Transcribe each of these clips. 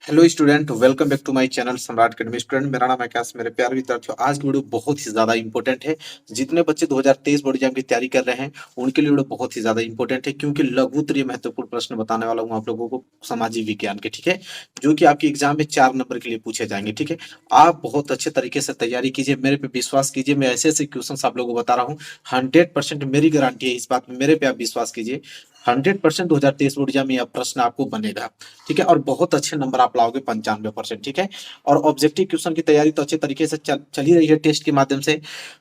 Hello student, welcome back to my channel Samrat academy. Student, मेरा नाम है आकाश। मेरे प्यारे विद्यार्थियों, आज की वीडियो बहुत ही ज्यादा इंपॉर्टेंट है। जितने बच्चे 2023 बोर्ड एग्जाम की तैयारी कर रहे हैं उनके लिए वीडियो बहुत ही ज्यादा इंपॉर्टेंट है, क्योंकि लघु उत्तरीय महत्वपूर्ण प्रश्न बताने वाला हूँ आप लोगों को सामाजिक विज्ञान के। ठीक है, जो कि आपके एग्जाम में 4 नंबर के लिए पूछे जाएंगे। ठीक है, आप बहुत अच्छे तरीके से तैयारी कीजिए, मेरे पे विश्वास कीजिए। मैं ऐसे ऐसे क्वेश्चन आप लोगों को बता रहा हूँ, 100% मेरी गारंटी है इस बात में, मेरे पे आप विश्वास कीजिए। 100% 2023 बोर्ड एग्जाम में यह प्रश्न आपको बनेगा। ठीक है, और बहुत अच्छे नंबर आप लाओगे, 95%। ठीक है, और ऑब्जेक्टिव क्वेश्चन की तैयारी तो अच्छे तरीके से चल ही रही है टेस्ट के माध्यम से।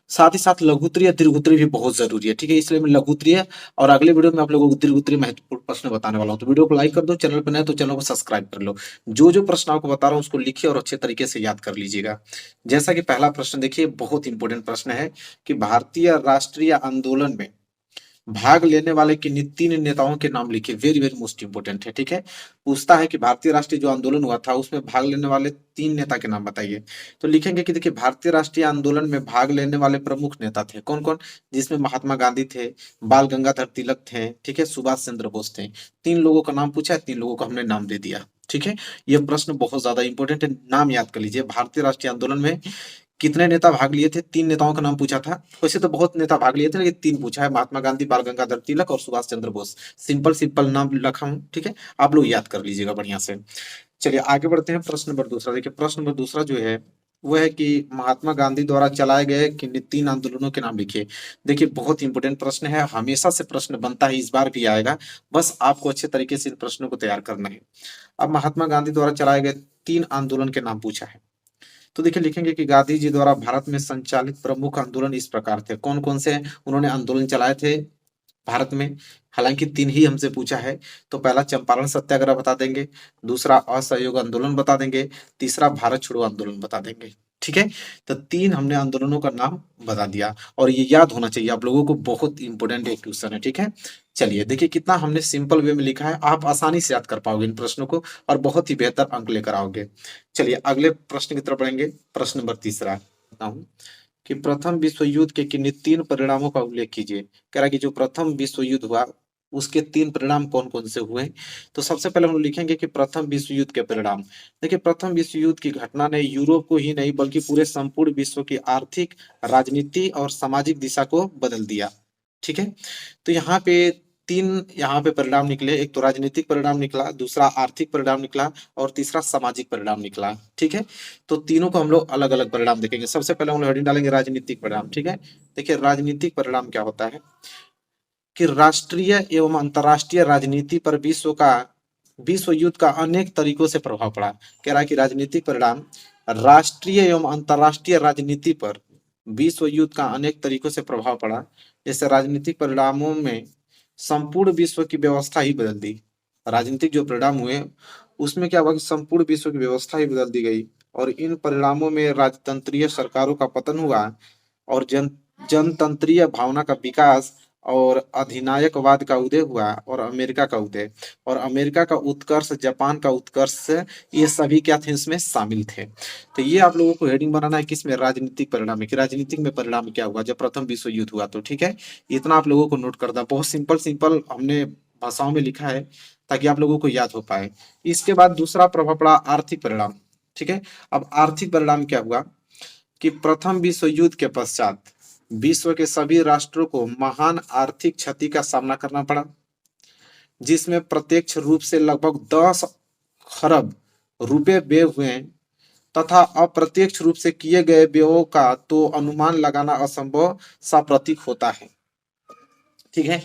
साथ ही साथ लघुत्तरीय दीर्घोत्तरीय भी बहुत जरूरी है। ठीक है, इसलिए मैं लघुत्तरीय और अगले वीडियो में आप लोगों को दीर्घोत्तरीय महत्वपूर्ण प्रश्न बताने वाला हूँ। तो वीडियो को लाइक कर दो, चैनल पर नए तो चैनल को सब्सक्राइब कर लो। जो जो प्रश्न आपको बता रहा हूँ उसको लिखिए और अच्छे तरीके से याद कर लीजिएगा। जैसा कि पहला प्रश्न देखिए, बहुत इंपॉर्टेंट प्रश्न है कि भारतीय राष्ट्रीय आंदोलन में भाग लेने वाले किन्हीं 3 नेताओं के नाम लिखिए। वेरी वेरी मोस्ट इंपोर्टेंट है। ठीक है, पूछता है कि भारतीय राष्ट्रीय जो आंदोलन हुआ था उसमें भाग लेने वाले 3 नेता के नाम बताइए। तो लिखेंगे कि देखिए, भारतीय राष्ट्रीय आंदोलन में भाग लेने वाले प्रमुख नेता थे कौन कौन, जिसमें महात्मा गांधी थे, बाल गंगाधर तिलक थे, ठीक है, सुभाष चंद्र बोस थे। 3 लोगों का नाम पूछा है, 3 लोगों को हमने नाम दे दिया। ठीक है, यह प्रश्न बहुत ज्यादा इंपॉर्टेंट है, नाम याद कर लीजिए। भारतीय राष्ट्रीय आंदोलन में कितने नेता भाग लिए थे, 3 नेताओं का नाम पूछा था। वैसे तो बहुत नेता भाग लिए थे, लेकिन 3 पूछा है, महात्मा गांधी, बाल गंगाधर तिलक और सुभाष चंद्र बोस। सिंपल सिंपल नाम रखा हूं। ठीक है, आप लोग याद कर लीजिएगा बढ़िया से। चलिए आगे बढ़ते हैं। प्रश्न नंबर दूसरा देखिए, प्रश्न नंबर दूसरा जो है वो है कि महात्मा गांधी द्वारा चलाए गए किन 3 आंदोलनों के नाम लिखिए। देखिए, बहुत इंपॉर्टेंट प्रश्न है, हमेशा से प्रश्न बनता है, इस बार भी आएगा। बस आपको अच्छे तरीके से इन प्रश्नों को तैयार करना है। अब महात्मा गांधी द्वारा चलाए गए 3 आंदोलन के नाम पूछा है। तो देखिए, लिखेंगे कि गांधी जी द्वारा भारत में संचालित प्रमुख आंदोलन इस प्रकार थे। कौन कौन से उन्होंने आंदोलन चलाए थे भारत में? हालांकि 3 ही हमसे पूछा है। तो पहला चंपारण सत्याग्रह बता देंगे, दूसरा असहयोग आंदोलन बता देंगे, तीसरा भारत छोड़ो आंदोलन बता देंगे। ठीक है, तो 3 हमने आंदोलनों का नाम बता दिया, और ये याद होना चाहिए आप लोगों को, बहुत इंपॉर्टेंट एक क्वेश्चन है। ठीक है, चलिए देखिए कितना हमने सिंपल वे में लिखा है, आप आसानी से याद कर पाओगे इन प्रश्नों को और बहुत ही बेहतर अंक लेकर आओगे। चलिए अगले प्रश्न की तरफ बढ़ेंगे। प्रश्न नंबर तीसरा बताता हूं कि प्रथम विश्व युद्ध के किन्हीं 3 परिणामों का उल्लेख कीजिए। कह रहा है कि जो प्रथम विश्व युद्ध हुआ उसके 3 परिणाम कौन कौन से हुए। तो सबसे पहले हम लिखेंगे कि प्रथम विश्व युद्ध के परिणाम। देखिए, प्रथम विश्व युद्ध की घटना ने यूरोप को ही नहीं बल्कि पूरे संपूर्ण विश्व की आर्थिक, राजनीति और सामाजिक दिशा को बदल दिया। ठीक है, तो यहाँ पे 3 यहाँ पे परिणाम निकले। एक तो राजनीतिक परिणाम निकला, दूसरा आर्थिक परिणाम निकला और तीसरा सामाजिक परिणाम निकला। ठीक है, तो तीनों को हम लोग अलग अलग परिणाम देखेंगे। सबसे पहले हम लोग हेडिंग डालेंगे राजनीतिक परिणाम। ठीक है, देखिए राजनीतिक परिणाम क्या होता है कि राष्ट्रीय एवं अंतर्राष्ट्रीय राजनीति पर विश्व युद्ध का अनेक तरीकों से प्रभाव पड़ा। कह रहा है कि राजनीतिक परिणाम राष्ट्रीय एवं अंतर्राष्ट्रीय राजनीति पर विश्व युद्ध का अनेक तरीकों से प्रभाव पड़ा। जैसे राजनीतिक परिणामों में संपूर्ण विश्व की व्यवस्था ही बदल दी। राजनीतिक जो परिणाम हुए उसमें क्या हुआ कि संपूर्ण विश्व की व्यवस्था ही बदल दी गई, और इन परिणामों में राजतंत्रीय सरकारों का पतन हुआ और जनतंत्रीय भावना का विकास और अधिनायकवाद का उदय हुआ, और अमेरिका का उदय और अमेरिका का उत्कर्ष, जापान का उत्कर्ष, ये सभी क्या थे, इसमें शामिल थे। तो ये आप लोगों को हेडिंग बनाना है किसमें, राजनीतिक परिणाम में, कि राजनीतिक में परिणाम क्या हुआ जब प्रथम विश्व युद्ध हुआ। तो ठीक है, इतना आप लोगों को नोट करना। बहुत सिंपल सिंपल हमने भाषाओं में लिखा है ताकि आप लोगों को याद हो पाए। इसके बाद दूसरा प्रभाव पड़ा आर्थिक परिणाम। ठीक है, अब आर्थिक परिणाम क्या हुआ कि प्रथम विश्व युद्ध के पश्चात विश्व के सभी राष्ट्रों को महान आर्थिक क्षति का सामना करना पड़ा, जिसमें प्रत्यक्ष रूप से लगभग 10 खरब रुपए व्यय हुए तथा अप्रत्यक्ष रूप से किए गए व्ययों का तो अनुमान लगाना असंभव सा प्रतीक होता है। ठीक है,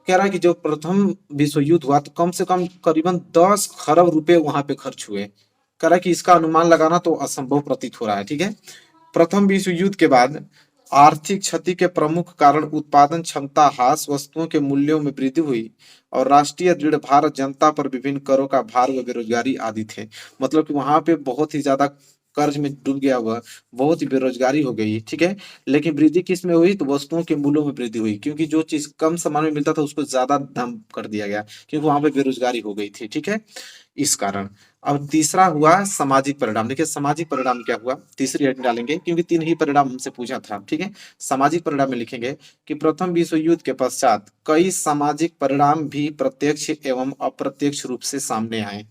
कह रहा है कि जो प्रथम विश्व युद्ध हुआ तो कम से कम करीबन 10 खरब रुपए वहां पे खर्च हुए। कह रहा है कि इसका अनुमान लगाना तो असंभव प्रतीत हो रहा है। ठीक है, प्रथम विश्व युद्ध के बाद आर्थिक क्षति के प्रमुख कारण उत्पादन क्षमता ह्रास, वस्तुओं के मूल्यों में वृद्धि हुई और राष्ट्रीय ऋण भार, जनता पर विभिन्न करों का भार व बेरोजगारी आदि थे। मतलब कि वहां पे बहुत ही ज्यादा कर्ज में डूब गया हुआ, बहुत ही बेरोजगारी हो गई। ठीक है, लेकिन वृद्धि किस में हुई, तो वस्तुओं के मूल्यों में वृद्धि हुई, क्योंकि जो चीज कम सामान में मिलता था उसको ज्यादा दाम कर दिया गया, क्योंकि वहां पे बेरोजगारी हो गई थी। ठीक है, इस कारण। अब तीसरा हुआ सामाजिक परिणाम। देखिए सामाजिक परिणाम क्या हुआ, तीसरी हेडिंग डालेंगे क्योंकि 3 ही परिणाम हमसे पूछा था। ठीक है, सामाजिक परिणाम में लिखेंगे कि प्रथम विश्व युद्ध के पश्चात कई सामाजिक परिणाम भी प्रत्यक्ष एवं अप्रत्यक्ष रूप से सामने आए।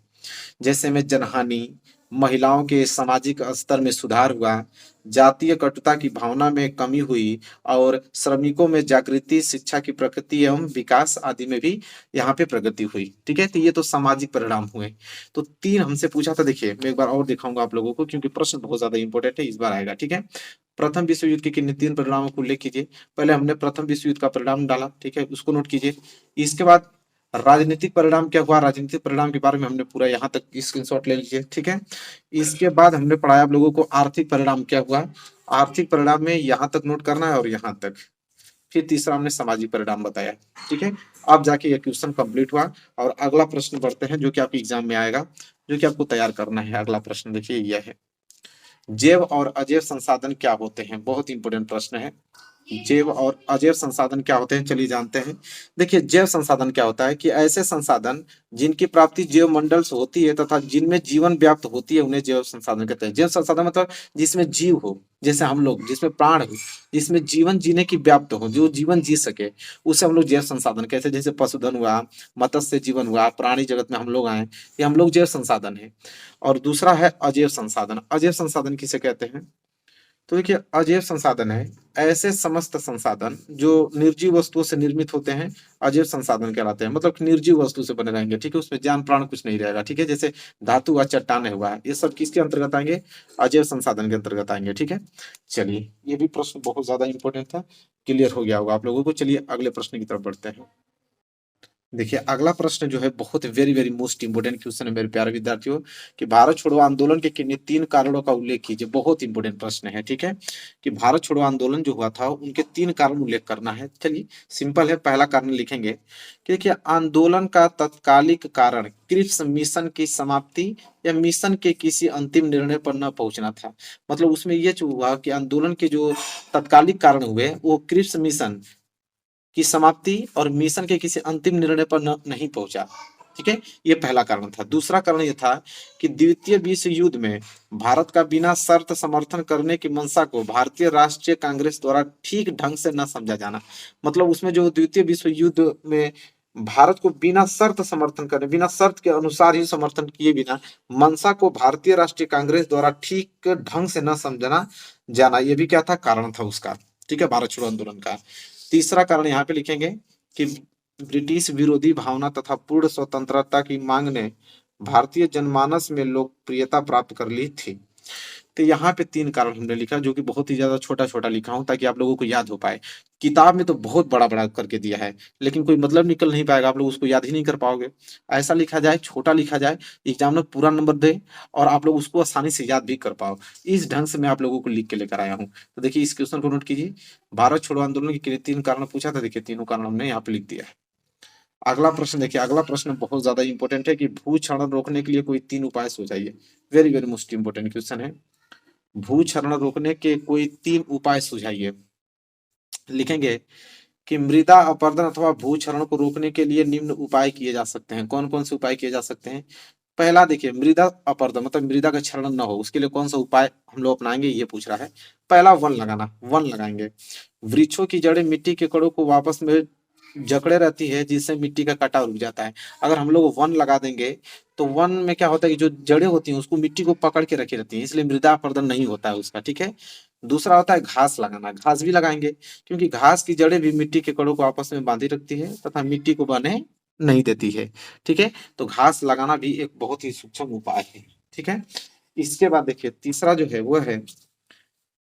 जैसे में जनहानि, महिलाओं के सामाजिक स्तर में सुधार हुआ, जातीय कटुता की भावना में कमी हुई और श्रमिकों में जागृति, शिक्षा की प्रगति एवं विकास आदि में भी यहाँ पे प्रगति हुई। ठीक है, तो ये तो सामाजिक परिणाम हुए। तो 3 हमसे पूछा था, देखिए मैं एक बार और दिखाऊंगा आप लोगों को क्योंकि प्रश्न बहुत ज्यादा इंपॉर्टेंट है, इस बार आएगा। ठीक है, प्रथम विश्व युद्ध के किन्हीं 3 परिणामों को उल्लेख कीजिए। पहले हमने प्रथम विश्व युद्ध का परिणाम डाला, ठीक है, उसको नोट कीजिए। इसके बाद राजनीतिक परिणाम क्या हुआ, राजनीतिक परिणाम के बारे में हमने पूरा यहाँ तक स्क्रीनशॉट ले लीजिए। ठीक है, इसके बाद हमने पढ़ाया आप लोगों को आर्थिक परिणाम क्या हुआ, आर्थिक परिणाम में यहाँ तक नोट करना है और यहाँ तक। फिर तीसरा हमने सामाजिक परिणाम बताया। ठीक है, अब जाके ये क्वेश्चन कंप्लीट हुआ और अगला प्रश्न पढ़ते हैं जो कि आपके एग्जाम में आएगा, जो कि आपको तैयार करना है। अगला प्रश्न देखिए यह है, जैव और अजैव संसाधन क्या होते हैं। बहुत इंपॉर्टेंट प्रश्न है, जैव और अजैव संसाधन क्या होते हैं, चलिए जानते हैं। देखिए जैव संसाधन क्या होता है कि ऐसे संसाधन जिनकी प्राप्ति जैव मंडल से होती है तथा जिनमें जीवन व्याप्त होती है उन्हें जैव संसाधन कहते हैं। जैव संसाधन मतलब जिसमें जीव हो, जैसे हम लोग, जिसमें प्राण हो, जिसमें जीवन जीने की व्याप्त हो, जो जीवन जी सके, उसे हम लोग जैव संसाधन कहते हैं। जैसे पशुधन हुआ, मत्स्य जीवन हुआ, प्राणी जगत में हम लोग आए, ये हम लोग जैव संसाधन है। और दूसरा है अजैव संसाधन। अजैव संसाधन किसे कहते हैं, तो देखिए अजैव संसाधन है ऐसे समस्त संसाधन जो निर्जीव वस्तुओं से निर्मित होते हैं, अजैव संसाधन कहलाते हैं। मतलब कि निर्जीव वस्तु से बने रहेंगे, ठीक है, उसमें जान प्राण कुछ नहीं रहेगा। ठीक है, जैसे धातु हुआ, चट्टाने हुआ, ये सब किसके अंतर्गत आएंगे, अजैव संसाधन के अंतर्गत आएंगे। ठीक है, चलिए ये भी प्रश्न बहुत ज्यादा इंपॉर्टेंट था, क्लियर हो गया होगा आप लोगों को। चलिए अगले प्रश्न की तरफ बढ़ते हैं। देखिए अगला प्रश्न जो है बहुत very very most important question है मेरे प्यारे विद्यार्थियों, कि भारत छोड़ो आंदोलन के किन्हीं 3 कारणों का उल्लेख कीजिए। बहुत इंपोर्टेंट प्रश्न है। ठीक है, कि भारत छोड़ो आंदोलन जो हुआ था उनके 3 कारण उल्लेख करना है। चलिए सिंपल है, पहला कारण लिखेंगे कि देखिए आंदोलन का तत्कालिक कारण क्रिप्स मिशन की समाप्ति या मिशन के किसी अंतिम निर्णय पर न पहुंचना था। मतलब उसमें यह जो हुआ कि आंदोलन के जो तत्कालिक कारण हुए वो क्रिप्स मिशन की समाप्ति और मिशन के किसी अंतिम निर्णय पर नहीं पहुंचा। ठीक है, ये पहला कारण था। दूसरा कारण ये था कि द्वितीय विश्व युद्ध में भारत का बिना शर्त समर्थन करने की मंशा को भारतीय राष्ट्रीय कांग्रेस द्वारा ठीक ढंग से न समझा जाना। मतलब उसमें जो द्वितीय विश्व युद्ध में भारत को बिना शर्त समर्थन करने, बिना शर्त के अनुसार ही समर्थन किए बिना मंशा को भारतीय राष्ट्रीय कांग्रेस द्वारा ठीक ढंग से न समझना जाना, ये भी क्या था, कारण था उसका। ठीक है, भारत छोड़ो आंदोलन का। तीसरा कारण यहाँ पे लिखेंगे कि ब्रिटिश विरोधी भावना तथा पूर्ण स्वतंत्रता की मांग ने भारतीय जनमानस में लोकप्रियता प्राप्त कर ली थी। तो यहाँ पे 3 कारण हमने लिखा, जो कि बहुत ही ज्यादा छोटा छोटा लिखा हूं ताकि आप लोगों को याद हो पाए। किताब में तो बहुत बड़ा बड़ा करके दिया है, लेकिन कोई मतलब निकल नहीं पाएगा, आप लोग उसको याद ही नहीं कर पाओगे। ऐसा लिखा जाए, छोटा लिखा जाए, एग्जाम में पूरा नंबर दे और आप लोग उसको आसानी से याद भी कर पाओ, इस ढंग से मैं आप लोगों को लिख के लेकर आया हूँ। तो देखिए इस क्वेश्चन को नोट कीजिए, भारत छोड़ो आंदोलन के 3 कारण पूछा था, देखिए तीनों कारण हमने यहाँ पे लिख दिया है। अगला प्रश्न देखिए, अगला प्रश्न बहुत ज्यादा इंपॉर्टेंट है कि भू क्षरण रोकने के लिए कोई 3 उपाय सुझाइए। Very very most important question है, भू क्षरण रोकने के कोई 3 उपाय सुझाइए। लिखेंगे कि मृदा अपरदन अथवा भू क्षरण को रोकने के लिए निम्न उपाय किए जा सकते हैं। कौन कौन से उपाय किए जा सकते हैं। पहला देखिए, मृदा अपरदन मतलब मृदा का क्षरण न हो, उसके लिए कौन सा उपाय हम लोग अपनाएंगे ये पूछ रहा है। पहला वन लगाना, वन लगाएंगे। वृक्षों की जड़ें मिट्टी के कणों को वापस में जकड़े रहती है, जिससे मिट्टी का कटाव रुक जाता है। अगर हम लोग वन लगा देंगे तो वन में क्या होता है कि जो जड़ें होती हैं उसको मिट्टी को पकड़ के रखी रहती है, इसलिए मृदा अपरदन नहीं होता है उसका। ठीक है, दूसरा होता है घास लगाना, घास भी लगाएंगे क्योंकि घास की जड़ें भी मिट्टी के कणों को आपस में बांधी रखती है तथा मिट्टी को बहने नहीं देती है। ठीक है, तो घास लगाना भी एक बहुत ही सूक्ष्म उपाय है। ठीक है, इसके बाद देखिए तीसरा जो है वो है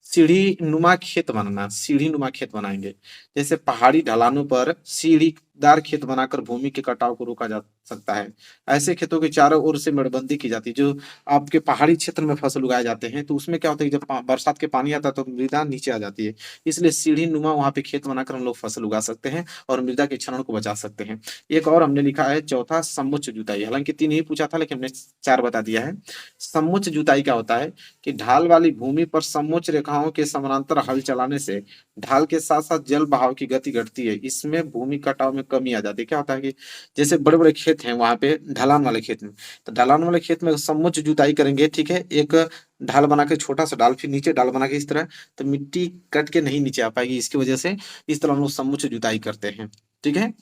सीढ़ी नुमा खेत बनाना। सीढ़ी नुमा खेत बनाएंगे, जैसे पहाड़ी ढलानों पर सीढ़ीदार खेत बनाकर भूमि के कटाव को रोका जा सकता है। ऐसे खेतों के चारों ओर से मेड़बंदी की जाती है। जो आपके पहाड़ी क्षेत्र में फसल उगाए जाते हैं तो उसमें क्या होता है कि जब बरसात के पानी आता है तो मृदा नीचे आ जाती है, इसलिए सीढ़ी नुमा वहां पे खेत बनाकर हम लोग फसल उगा सकते हैं और मृदा के क्षरण को बचा सकते हैं। एक और हमने लिखा है चौथा, सम्मुच्च जुताई। हालांकि 3 ही पूछा था लेकिन हमने 4 बता दिया है। सम्मुच्च जुताई क्या होता है कि ढाल वाली भूमि पर समोच्च रेखाओं के समानांतर हल चलाने से ढाल के साथ साथ जल बहाव की गति घटती है, इसमें भूमि कटाव में कमी आ जाती है। क्या होता है कि जैसे बड़े बड़े खेत हैं वहां पे ढलान वाले खेत में, तो ढलान वाले खेत में समोच्च जुताई करेंगे, ठीक है, एक ढाल बना के, छोटा सा ढाल, फिर नीचे ढाल बना के, इस तरह, तो मिट्टी कट के नहीं नीचे आ पाएगी, इसकी वजह से इस तरह हम लोग समोच्च जुताई करते हैं। ठीक है,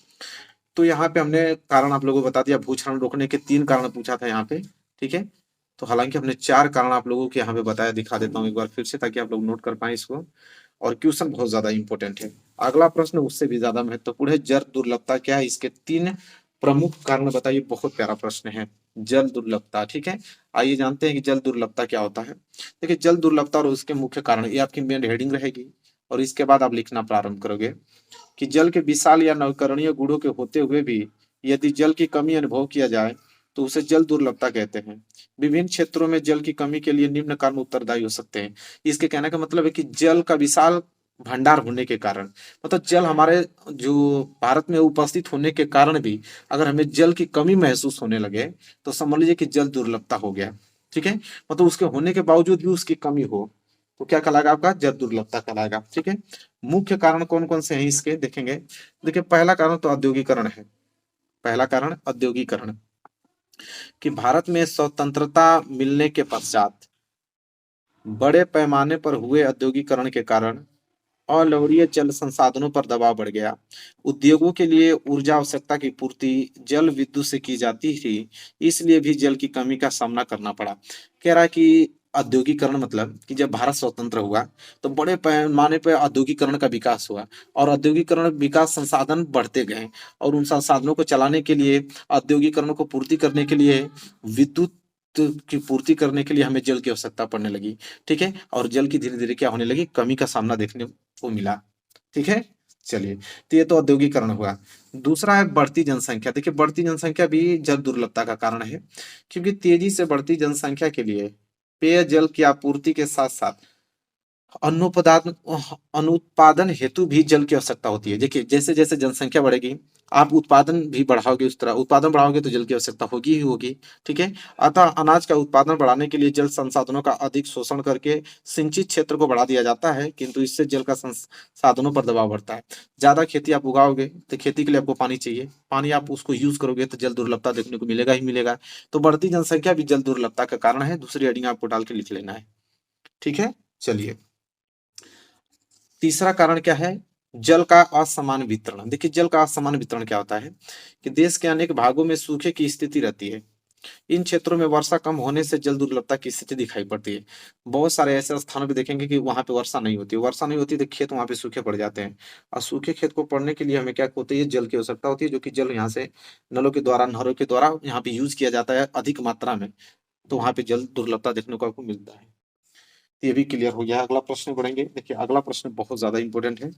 तो यहाँ पे हमने कारण आप लोगों को बता दिया। भूक्षरण रोकने के 3 कारण पूछा था यहाँ पे, ठीक है। तो हालांकि हमने 4 कारण आप लोगों को यहाँ पे बताया, दिखा देता हूँ एक बार फिर से ताकि आप लोग नोट कर पाएं इसको। और क्वेश्चन बहुत ज्यादा इंपॉर्टेंट है। अगला प्रश्न उससे भी ज्यादा महत्वपूर्ण है। जल दुर्लभता क्या है, इसके 3 प्रमुख कारण बताइए। बहुत प्यारा प्रश्न है, जल दुर्लभता। ठीक है, आइए जानते हैं कि जल दुर्लभता क्या होता है। देखिए, जल दुर्लभता और उसके मुख्य कारण, ये आपकी मेन हेडिंग रहेगी और इसके बाद आप लिखना प्रारंभ करोगे कि जल के विशाल या नवीकरणीय गुणों के होते हुए भी यदि जल की कमी अनुभव किया जाए तो उसे जल दुर्लभता कहते हैं। विभिन्न क्षेत्रों में जल की कमी के लिए निम्न कारण उत्तरदायी हो सकते हैं। इसके कहने का मतलब है कि जल का विशाल भंडार होने के कारण, मतलब जल हमारे जो भारत में उपस्थित होने के कारण भी अगर हमें जल की कमी महसूस होने लगे तो समझ लीजिए कि जल दुर्लभता हो गया। ठीक है, मतलब उसके होने के बावजूद भी उसकी कमी हो तो क्या कहलाएगा, आपका जल दुर्लभता कहलाएगा। ठीक है, मुख्य कारण कौन कौन से हैं इसके देखेंगे। देखिए, पहला कारण तो औद्योगिकरण है। पहला कारण औद्योगिकरण, कि भारत में स्वतंत्रता मिलने के पश्चात बड़े पैमाने पर हुए औद्योगिकरण के कारण अलवणीय जल संसाधनों पर दबाव बढ़ गया। उद्योगों के लिए ऊर्जा आवश्यकता की पूर्ति जल विद्युत से की जाती थी, इसलिए भी जल की कमी का सामना करना पड़ा। कह रहा है कि औद्योगिकरण मतलब कि जब भारत स्वतंत्र हुआ तो बड़े पैमाने पर औद्योगिकरण का विकास हुआ और औद्योगिकरण विकास संसाधन बढ़ते गए और उन संसाधनों को चलाने के लिए, औद्योगिकरण को पूर्ति करने के लिए, विद्युत की पूर्ति करने के लिए हमें जल की आवश्यकता पड़ने लगी। ठीक है, और जल की धीरे धीरे क्या होने लगी, कमी का सामना देखने को मिला। ठीक है, चलिए, तो ये तो औद्योगिकरण हुआ। दूसरा है बढ़ती जनसंख्या। देखिए, बढ़ती जनसंख्या भी जल दुर्लभता का कारण है, क्योंकि तेजी से बढ़ती जनसंख्या के लिए पेयजल की आपूर्ति के साथ साथ अनुत्पादन अनुत्पादन हेतु भी जल की आवश्यकता होती है। देखिए, जैसे जैसे जनसंख्या बढ़ेगी आप उत्पादन भी बढ़ाओगे, उस तरह उत्पादन बढ़ाओगे तो जल की आवश्यकता होगी ही होगी। ठीक है, अतः अनाज का उत्पादन बढ़ाने के लिए जल संसाधनों का अधिक शोषण करके सिंचित क्षेत्र को बढ़ा दिया जाता है, किंतु इससे जल का संसाधनों पर दबाव बढ़ता है। ज्यादा खेती आप उगाओगे तो खेती के लिए आपको पानी चाहिए, पानी आप उसको यूज करोगे तो जल दुर्लभता देखने को मिलेगा ही मिलेगा। तो बढ़ती जनसंख्या भी जल दुर्लभता का कारण है। दूसरी हेडिंग आपको डाल के लिख लेना है। ठीक है, चलिए, तीसरा कारण क्या है, जल का असमान वितरण। देखिए, जल का असमान वितरण क्या होता है कि देश के अनेक भागों में सूखे की स्थिति रहती है। इन क्षेत्रों में वर्षा कम होने से जल दुर्लभता की स्थिति दिखाई पड़ती है। बहुत सारे ऐसे स्थानों पे देखेंगे कि वहां पे वर्षा नहीं होती, वर्षा नहीं होती तो खेत वहां पे सूखे पड़ जाते हैं। और सूखे खेत को पड़ने के लिए हमें क्या होती है, जल की आवश्यकता होती है, जो कि जल यहाँ से नलों के द्वारा, नहरों के द्वारा यहाँ पे यूज किया जाता है अधिक मात्रा में। तो वहां पे जल दुर्लभता देखने को आपको मिलता है। तो ये भी क्लियर हो गया। अगला प्रश्न बढ़ेंगे। देखिए, अगला प्रश्न बहुत ज्यादा इंपॉर्टेंट है।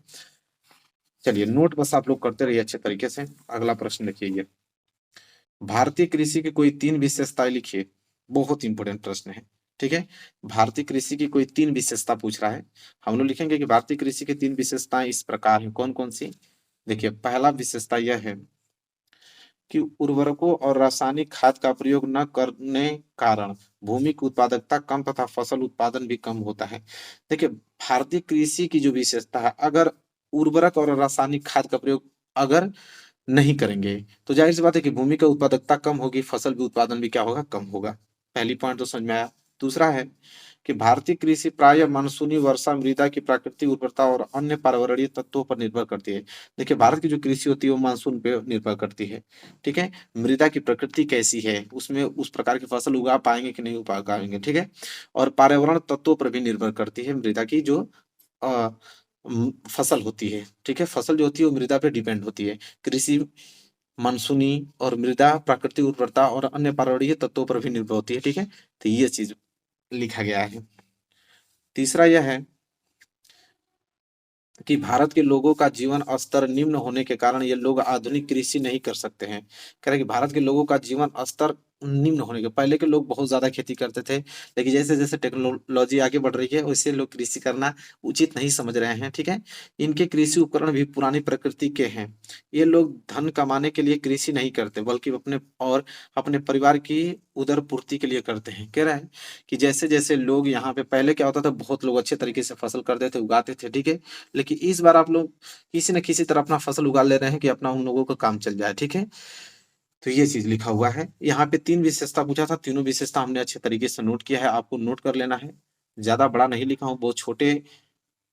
चलिए, नोट बस आप लोग करते रहिए अच्छे तरीके से। अगला प्रश्न देखिए, ये भारतीय कृषि की कोई 3 विशेषताएं लिखिए। बहुत इंपॉर्टेंट प्रश्न है। ठीक है, भारतीय कृषि की कोई 3 विशेषता पूछ रहा है। हम लोग लिखेंगे कि भारतीय कृषि की 3 विशेषताएं इस प्रकार हैं। कौन कौन सी, देखिए, पहला विशेषता यह है कि उर्वरकों और रासायनिक खाद का प्रयोग न करने कारण भूमि की उत्पादकता कम तथा फसल उत्पादन भी कम होता है। देखिए, भारतीय कृषि की जो विशेषता है, अगर उर्वरक और रासायनिक खाद का प्रयोग अगर नहीं करेंगे तो जाहिर सी बात है कि भूमि की उत्पादकता कम होगी, फसल भी उत्पादन भी क्या होगा, कम होगा। पहली पॉइंट तो समझ में आया। दूसरा है कि भारतीय कृषि प्राय मानसूनी वर्षा, मृदा की प्राकृतिक उर्वरता और अन्य पर्यावरणीय तत्वों पर निर्भर करती है। देखिए, भारत की जो कृषि होती है वो मानसून पे निर्भर करती है। ठीक है, मृदा की प्रकृति कैसी है, उसमें उस प्रकार की फसल उगा पाएंगे कि नहीं उगा पाएंगे। ठीक है, और पर्यावरण तत्वों पर भी निर्भर करती है मृदा की जो अ, फसल होती है। ठीक है, फसल जो होती है वो मृदा पे डिपेंड होती है। कृषि मानसूनी और मृदा प्राकृतिक उर्वरता और अन्य पर्यावरणीय तत्वों पर भी निर्भर होती है। ठीक है, तो ये चीज लिखा गया है। तीसरा यह है कि भारत के लोगों का जीवन स्तर निम्न होने के कारण ये लोग आधुनिक कृषि नहीं कर सकते हैं। कह रहे कि भारत के लोगों का जीवन स्तर निम्न होने के, पहले के लोग बहुत ज्यादा खेती करते थे, लेकिन जैसे जैसे टेक्नोलॉजी आगे बढ़ रही है वैसे लोग कृषि करना उचित नहीं समझ रहे हैं। ठीक है, इनके कृषि उपकरण भी पुरानी प्रकृति के हैं। ये लोग धन कमाने के लिए कृषि नहीं करते बल्कि अपने परिवार की उदर पूर्ति के लिए करते हैं। कह रहा है कि जैसे जैसे लोग यहाँ पे, पहले क्या होता था, बहुत लोग अच्छे तरीके से फसल करते थे, उगाते थे। ठीक है, लेकिन इस बार आप लोग किसी न किसी तरह अपना फसल उगा ले रहे हैं कि अपना उन लोगों का काम चल जाए। ठीक है, तो ये चीज लिखा हुआ है। यहाँ पे 3 विशेषता पूछा था, तीनों विशेषता हमने अच्छे तरीके से नोट किया है, आपको नोट कर लेना है। ज्यादा बड़ा नहीं लिखा हूँ, बहुत छोटे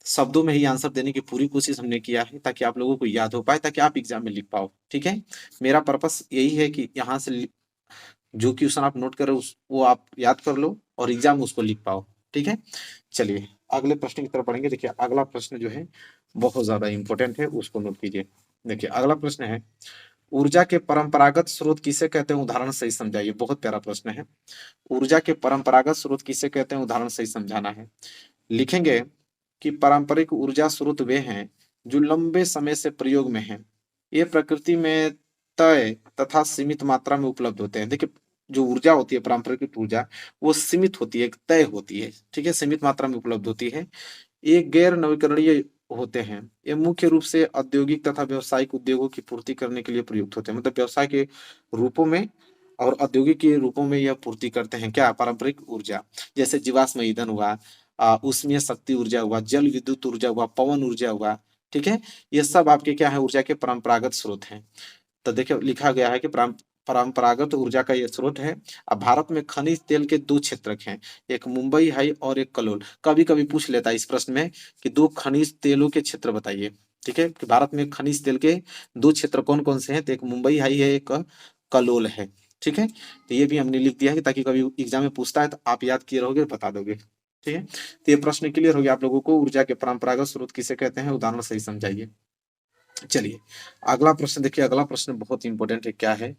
शब्दों में ही आंसर देने की पूरी कोशिश हमने किया है ताकि आप लोगों को याद हो पाए, ताकि आप एग्जाम में लिख पाओ। ठीक है, मेरा पर्पस यही है कि यहाँ से जो क्वेश्चन आप नोट कर रहे हो वो आप याद कर लो और एग्जाम में उसको लिख पाओ। ठीक है, चलिए अगले प्रश्न की तरफ बढ़ेंगे। देखिए अगला प्रश्न जो है बहुत ज्यादा इंपॉर्टेंट है, उसको नोट कीजिए। देखिए अगला प्रश्न है, ऊर्जा के परंपरागत स्रोत किसे कहते हैं, उदाहरण सही समझाइए। बहुत प्यारा प्रश्न है। ऊर्जा के परंपरागत स्रोत किसे कहते हैं, उदाहरण सही समझाना है। लिखेंगे कि पारंपरिक ऊर्जा स्रोत वे हैं जो लंबे समय से प्रयोग में हैं। ये प्रकृति में तय तथा सीमित मात्रा में उपलब्ध होते हैं। देखिए जो ऊर्जा होती है पारंपरिक ऊर्जा, वो सीमित होती है, तय होती है, ठीक है, सीमित मात्रा में उपलब्ध होती है। ये गैर नवीकरणीय होते हैं। ये मुख्य रूप से औद्योगिक तथा व्यावसायिक उद्योगों की पूर्ति करने के लिए प्रयुक्त होते हैं। मतलब व्यवसाय के रूपों में और औद्योगिक के रूपों में यह पूर्ति करते हैं। क्या, पारंपरिक ऊर्जा, जैसे जीवाश्म ईंधन हुआ, उष्मीय शक्ति ऊर्जा हुआ, जल विद्युत ऊर्जा हुआ, पवन ऊर्जा हुआ। ठीक है, ये सब आपके क्या है, ऊर्जा के परंपरागत स्रोत हैं। तो देखिए लिखा गया है कि परंपरागत ऊर्जा का ये स्रोत है। अब भारत में खनिज तेल के दो क्षेत्रक हैं, एक मुंबई हाई और एक कलोल। कभी कभी पूछ लेता है इस प्रश्न में कि दो खनिज तेलों के क्षेत्र बताइए। ठीक है, कि भारत में खनिज तेल के दो क्षेत्र कौन कौन से हैं, तो एक मुंबई हाई है, एक कलोल है। ठीक है, तो ये भी हमने लिख दिया है ताकि कभी एग्जाम में पूछता है तो आप याद किए रहोगे, बता दोगे। ठीक है, तो ये प्रश्न क्लियर हो गया आप लोगों को। ऊर्जा के परंपरागत स्रोत किसे कहते हैं, उदाहरण सही समझाइए। चलिए अगला प्रश्न देखिए, अगला प्रश्न बहुत इंपॉर्टेंट है। क्या है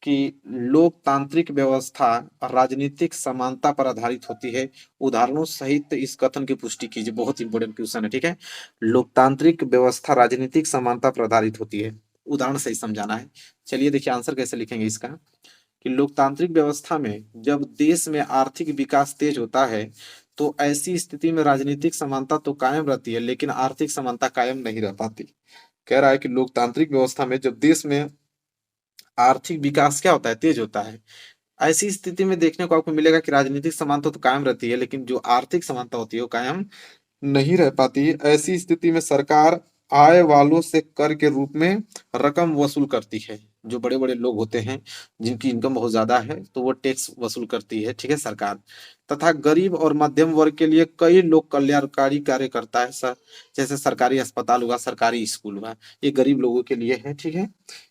कि लोकतांत्रिक व्यवस्था राजनीतिक समानता पर आधारित होती है, उदाहरणों सहित इस कथन की पुष्टि कीजिए। बहुत इंपॉर्टेंट क्वेश्चन है। ठीक है, लोकतांत्रिक व्यवस्था राजनीतिक समानता पर आधारित होती है, उदाहरण सही समझाना है। चलिए देखिए आंसर कैसे लिखेंगे इसका, कि लोकतांत्रिक व्यवस्था में जब देश में आर्थिक विकास तेज होता है तो ऐसी स्थिति में राजनीतिक समानता तो कायम रहती है लेकिन आर्थिक समानता कायम नहीं रह पाती। कह रहा है कि लोकतांत्रिक व्यवस्था में जब देश में आर्थिक विकास क्या होता है, तेज होता है, ऐसी स्थिति में देखने को आपको मिलेगा कि राजनीतिक समानता तो कायम रहती है लेकिन जो आर्थिक समानता होती है वो कायम नहीं रह पाती। ऐसी स्थिति में सरकार आय वालों से कर के रूप में रकम वसूल करती है। जो बड़े बड़े लोग होते हैं जिनकी इनकम बहुत ज्यादा है तो वो टैक्स वसूल करती है, ठीक है, सरकार। तथा गरीब और मध्यम वर्ग के लिए कई लोक कल्याणकारी कार्य करता है सर, जैसे सरकारी अस्पताल हुआ, सरकारी स्कूल हुआ, ये गरीब लोगों के लिए है। ठीक है,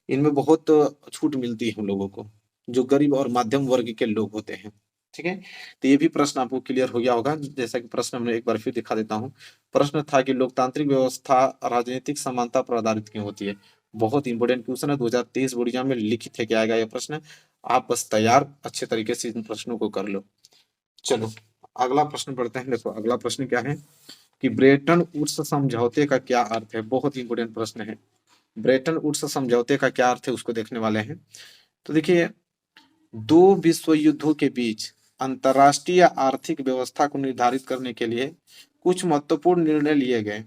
इनमें बहुत छूट मिलती है हम लोगों को, जो गरीब और मध्यम वर्ग के लोग होते हैं। ठीक है, तो ये भी प्रश्न आपको क्लियर हो गया होगा। जैसा कि प्रश्न हमने एक बार फिर दिखा देता हूँ। प्रश्न था कि लोकतांत्रिक व्यवस्था राजनीतिक समानता पर आधारित क्यों होती है। बहुत इंपॉर्टेंट क्वेश्चन है, 2023 बोर्ड एग्जाम में लिखित है कि आएगा यह प्रश्न। आप बस तैयार अच्छे तरीके से इन प्रश्नों को कर लो। चलो अगला प्रश्न पढ़ते हैं। देखो अगला प्रश्न क्या है कि ब्रेटन वुड्स समझौते का क्या अर्थ है। बहुत इंपॉर्टेंट प्रश्न है। ब्रेटन वुड्स समझौते का क्या अर्थ है उसको देखने वाले हैं। तो देखिए, दो विश्व युद्धों के बीच अंतरराष्ट्रीय आर्थिक व्यवस्था को निर्धारित करने के लिए कुछ महत्वपूर्ण निर्णय लिए गए,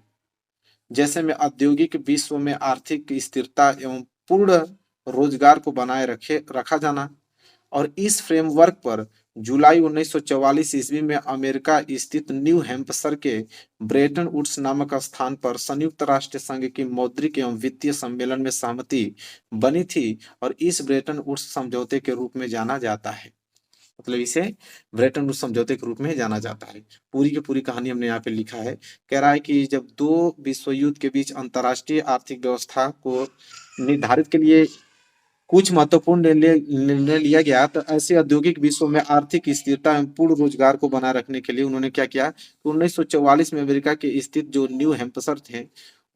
जैसे में औद्योगिक विश्व में आर्थिक स्थिरता एवं पूर्ण रोजगार को बनाए रखा जाना। और इस फ्रेमवर्क पर जुलाई 1944 ईस्वी में अमेरिका स्थित न्यू हैम्पशर के ब्रेटन वुड्स नामक स्थान पर संयुक्त राष्ट्र संघ की मौद्रिक एवं वित्तीय सम्मेलन में सहमति बनी थी और इस ब्रेटन वुड्स समझौते के रूप में जाना जाता है। मतलब इसे ब्रेटन वुड्स समझौते के रूप में जाना जाता है। पूरी की पूरी कहानी हमने यहाँ पे लिखा है। कह रहा है कि जब दो विश्व युद्ध के बीच अंतरराष्ट्रीय आर्थिक व्यवस्था को निर्धारित के लिए कुछ महत्वपूर्ण निर्णय लिया गया, तो ऐसे औद्योगिक विश्व में आर्थिक स्थिरता एवं पूर्ण रोजगार को बनाए रखने के लिए उन्होंने क्या किया, तो 1944 में अमेरिका के स्थित जो न्यू हैम्पशर थे,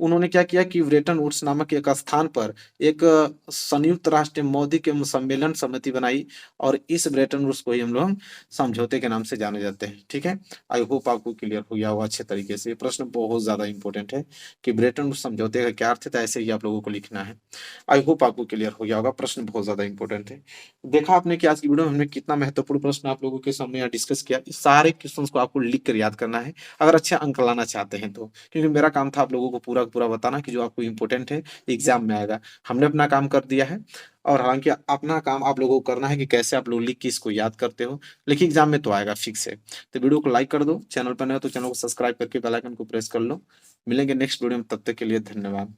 उन्होंने क्या किया कि ब्रेटन वुड्स नामक एक स्थान पर एक संयुक्त राष्ट्र मौद्रिक एवं सम्मेलन समिति बनाई और इस ब्रेटन वुड्स को ही हम लोग समझौते के नाम से जाने जाते हैं। ठीक है, आई होप आपको क्लियर हो गया होगा अच्छे तरीके से। ये प्रश्न बहुत ज्यादा इंपॉर्टेंट है कि ब्रेटन वुड्स समझौते का क्या अर्थ है, तो ऐसे ही आप लोगों को लिखना है। आई होप आपको क्लियर हो गया होगा। प्रश्न बहुत ज्यादा इंपॉर्टेंट है। देखा आपने कि आज की वीडियो में हमने कितना महत्वपूर्ण प्रश्न आप लोगों के सामने यहाँ डिस्कस किया। इस सारे क्वेश्चंस को आपको लिख कर याद करना है अगर अच्छे अंक लाना चाहते हैं तो, क्योंकि मेरा काम था आप लोगों को पूरा पूरा बताना कि जो आपको इंपॉर्टेंट है एग्जाम में आएगा। हमने अपना काम कर दिया है और हालांकि अपना काम आप लोगों को करना है कि कैसे आप लोग लिख के इसको याद करते हो, लेकिन एग्जाम में तो आएगा फिक्स है। तो वीडियो को लाइक कर दो, चैनल पर नए हो तो चैनल को सब्सक्राइब करके बेल आइकन को प्रेस कर लो। मिलेंगे नेक्स्ट वीडियो में, तब तक के लिए धन्यवाद।